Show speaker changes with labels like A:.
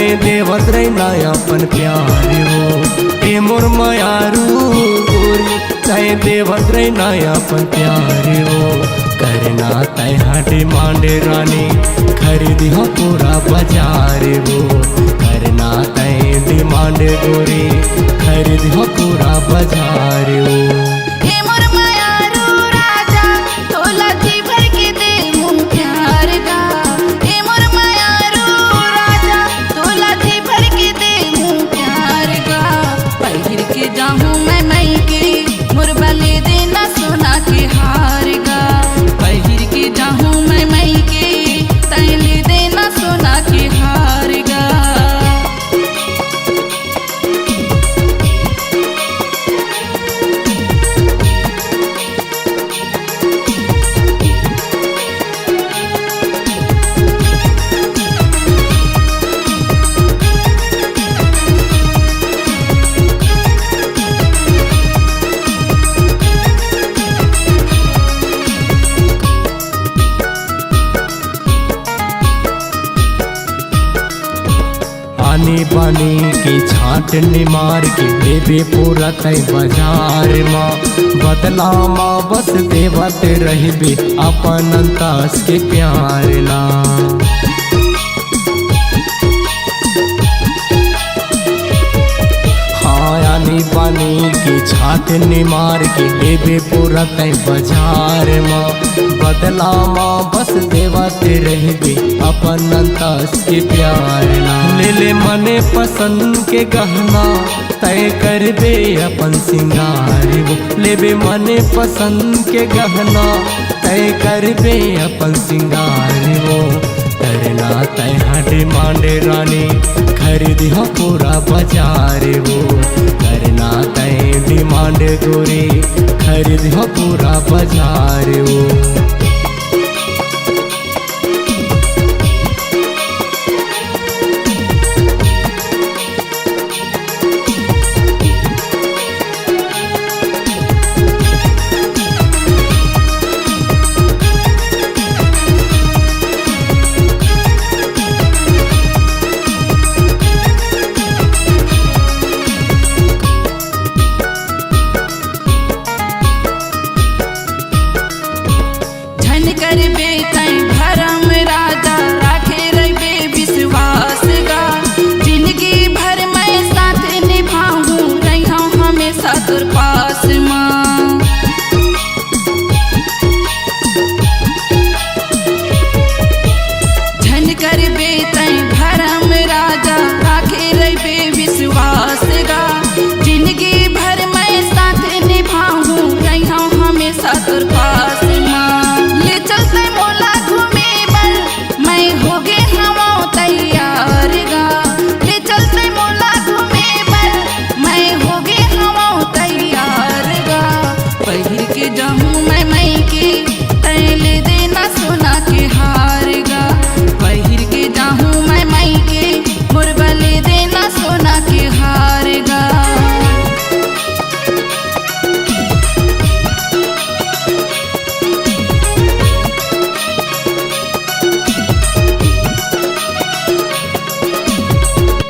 A: तय देवत रहना अपन प्यार हो। ए मोर मायारू गोरी तय देवत रहना अपन प्यार हो। करना तय डिमांड रानी खरीदी हो पूरा बाजार हो। करना तय डिमांड गोरी खरीदी हो पूरा बाजार हो। आनी बानी की छाटनी मार के देवे पूरा तय बाजार माँ। बदला माँ बस देवत रहबे अपन अंतास के प्यार ना। हाँ आनी बानी की छाटनी मार के देवे पूरा तय बाजार माँ। बदला माँ बस देवत रहबे अपन अंतास के प्यार ना। ले ले मने पसंद के गहना तय कर दे अपन सिंगार वो। लेबे मने पसंद के गहना तय कर दे अपन सिंगार वो। करना तय डिमांड रानी खरीदी हो पूरा बाजार वो।